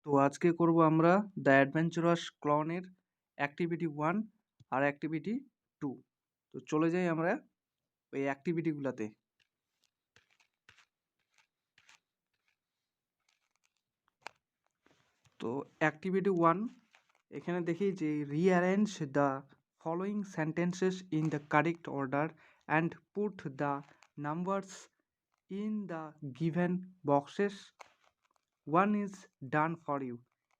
তো আজকে করব আমরা দ্য অ্যাডভেঞ্চারাস ক্লনের অ্যাক্টিভিটি 1 আর অ্যাক্টিভিটি 2। তো চলে যাই আমরা ওই অ্যাক্টিভিটিগুলোতে। তো অ্যাক্টিভিটি 1 এখানে দেখি যে rearrange the following sentences in the correct order and put the numbers in the given boxes. One is done for you.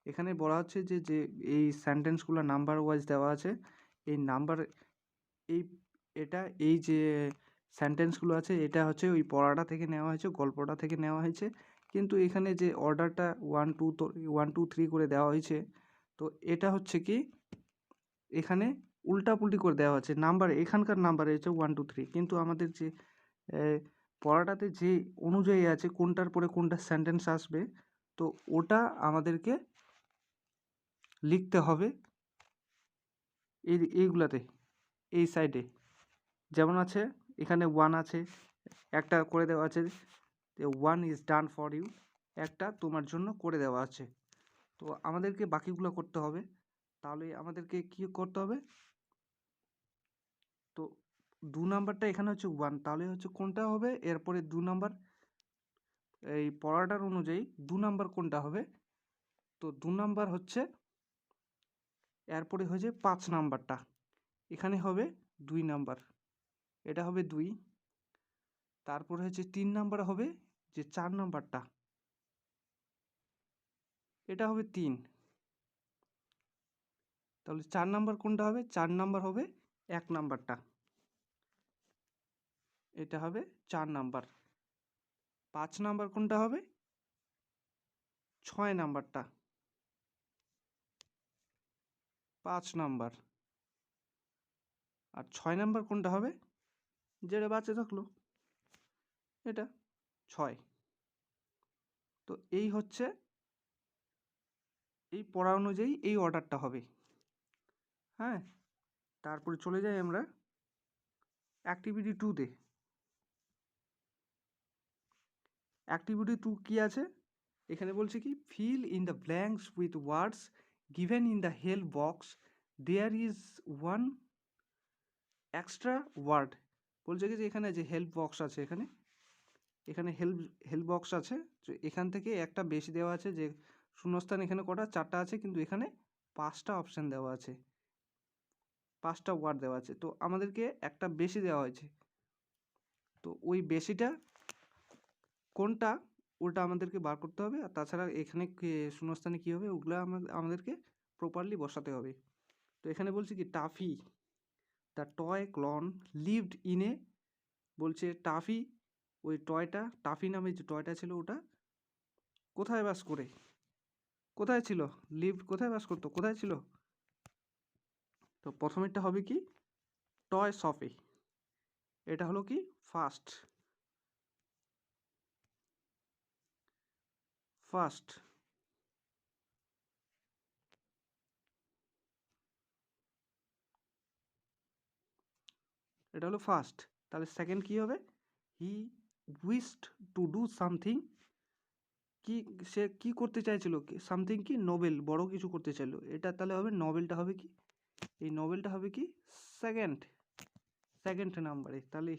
এখানে বলা হচ্ছে যে যে এই সেন্টেন্সগুলো নাম্বার ওয়াইজ দেওয়া আছে। এই নাম্বার এই এটা এই যে সেন্টেন্সগুলো আছে এটা হচ্ছে ওই পড়াটা থেকে নেওয়া হয়েছে, গল্পটা থেকে নেওয়া হয়েছে, কিন্তু এখানে যে অর্ডারটা 1 2 3 করে দেওয়া হয়েছে, তো এটা হচ্ছে কি এখানে উল্টাপুল্টি করে দেওয়া আছে। নাম্বার এখানকার নাম্বার হচ্ছে 1 2 3, কিন্তু আমাদের যে পড়াটাতে যে অনুযায়ী আছে কোনটার পরে কোনটা সেন্টেন্স আসবে, তো ওটা আমাদেরকে লিখতে হবে এইগুলাতে, এই সাইডে। যেমন আছে এখানে 1 আছে, একটা করে দেওয়া আছে 1 ইজ ডান ফর ইউ, একটা তোমার জন্য করে দেওয়া আছে। তো আমাদেরকে বাকিগুলো করতে হবে। তাহলে আমাদেরকে কি করতে হবে, তো 2 নাম্বারটা এখানে হচ্ছে 1, তাহলে হচ্ছে কোনটা হবে এরপরে 2 নাম্বার, এই পড়াটার অনুযায়ী 2 নাম্বার কোনটা হবে, তো 2 নাম্বার হচ্ছে এরপরে হয়েছে 5 নাম্বারটা, এখানে হবে 2 নাম্বার, এটা হবে 2। তারপরে হচ্ছে 3 নাম্বার হবে যে 4 নাম্বারটা, এটা হবে 3। তাহলে 4 নাম্বার কোনটা হবে, 4 নাম্বার হবে 1 নাম্বারটা, এটা হবে 4 নাম্বার। 5 নাম্বার কোনটা হবে, 6 নাম্বারটা, 5 নাম্বার। আর 6 নাম্বার কোনটা হবে, যেটা বাঁচে থাকলো, এটা 6। তো এই হচ্ছে এই পড়া অনুযায়ী এই অর্ডারটা হবে। হ্যাঁ, তারপরে চলে যাই আমরা অ্যাক্টিভিটি 2-তে। অ্যাক্টিভিটি 2 কি আছে, এখানে বলছে কি fill in the blanks with words given in the help box, there is one extra word. বলছে কি যে এখানে যে হেল্প বক্স আছে, এখানে এখানে হেল্প বক্স আছে, তো এখান থেকে একটা বেশি দেওয়া আছে, যে শূন্যস্থান এখানে কটা, 4টা আছে, কিন্তু এখানে 5টা অপশান দেওয়া আছে, 5টা ওয়ার্ড দেওয়া আছে, তো আমাদেরকে একটা বেশি দেওয়া হয়েছে। তো ওই বেশিটা কোনটা ওটা আমাদেরকে বার করতে হবে। আর তাছাড়া এখানে শূন্যস্থানে কী হবে ওগুলো আমাদেরকে প্রপারলি বসাতে হবে। তো এখানে বলছে কি Taffy the toy clown lived in a, বলছে টাফি ওই টয়টা, টাফি নামে যে টয়টা ছিল ওটা কোথায় বাস করে, কোথায় ছিল, লিভড কোথায় বাস করতো, কোথায় ছিল। তো প্রথমেরটা হবে কি টয় শপে, এটা হলো কি ফার্স্ট। এটা হলো ফার্স্ট। তাহলে সেকেন্ড কি হবে, হি উইশড টু ডু সামথিং, কি সে কি করতে চাইছিল, সামথিং কি নোবেল, বড় কিছু করতে চাইলো, এটা তাহলে হবে নোবেলটা হবে কি, এই নোবেলটা হবে কি সেকেন্ড, সেকেন্ড নাম্বারে। তাহলে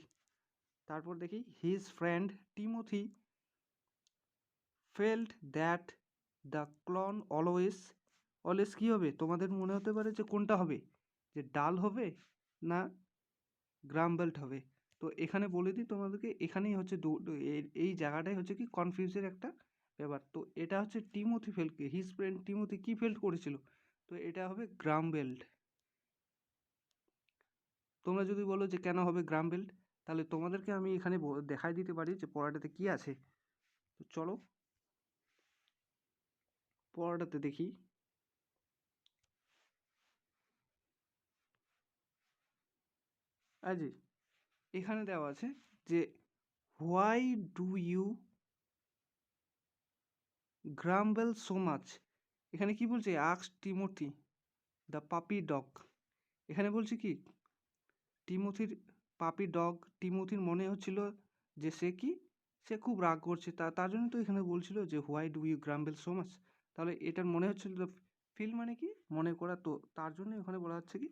তারপর দেখি his friend Timothy felt that the clown always, always কী হবে, তোমাদের মনে হতে পারে যে কোনটা হবে, যে ডাল হবে না গ্রাম্বেলড হবে। তো এখানে বলে দিই তোমাদেরকে, এখানেই হচ্ছে এই জায়গাটাই হচ্ছে কি কনফিউজের একটা ব্যাপার। তো এটা হচ্ছে টিমোথি ফেল্টকে, হিজ ফ্রেন্ড টিমোথি কি ফেল্ট করেছিল, তো এটা হবে গ্রাম্বেলড। তোমরা যদি বলো যে কেন হবে গ্রাম্বেলড, তাহলে তোমাদেরকে আমি এখানে দেখাই দিতে পারি যে পড়াটাতে কি আছে। তো চলো পড়াটাতে দেখি। আজ এখানে দেওয়া আছে যে why do you grumble so much. এখানে কি বলছে, asks Timothy the puppy dog. এখানে বলছে কি টিমোথির পাপি ডগ, টিমোথির মনে হচ্ছিল যে সে কি, সে খুব রাগ করছে, তার জন্য তো এখানে বলছিল যে why do you grumble so much. তাহলে এটার মনে হচ্ছিল ফিল মানে কি মনে করা, তো তার জন্য ওখানে বলা হচ্ছে কি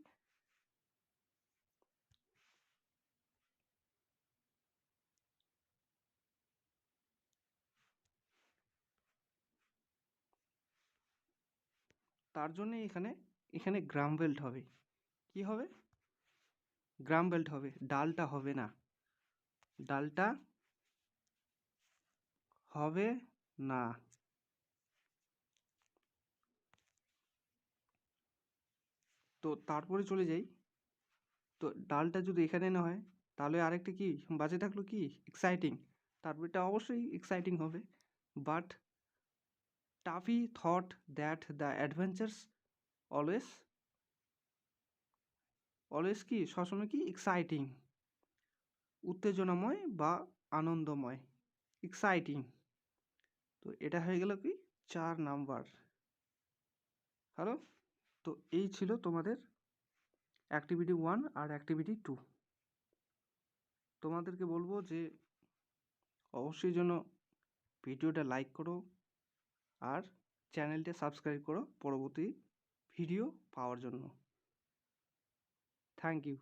তার জন্য এখানে এখানে গ্রাম বেল্ট হবে। কি হবে? গ্রাম বেল্ট হবে, ডালটা হবে না, ডালটা হবে না। তো তারপরে চলে যাই, তো ডালটা যদি এখানে না হয় তাহলে আরেকটা কি বাজে থাকলো, কি এক্সাইটিং, তারপরটা অবশ্যই এক্সাইটিং হবে। But toffee thought that the adventures always always কি সবসময় কি এক্সাইটিং, উত্তেজনাময় বা আনন্দময়, এক্সাইটিং। তো এটা হয়ে গেল কি 4 নাম্বার। হ্যালো, তো এই ছিল তোমাদের অ্যাক্টিভিটি 1 আর অ্যাক্টিভিটি 2। তোমাদেরকে বলবো যে অবশ্যই যেন ভিডিওটা লাইক করো আর চ্যানেলটা সাবস্ক্রাইব করো পরবর্তী ভিডিও পাওয়ার জন্য। Thank you.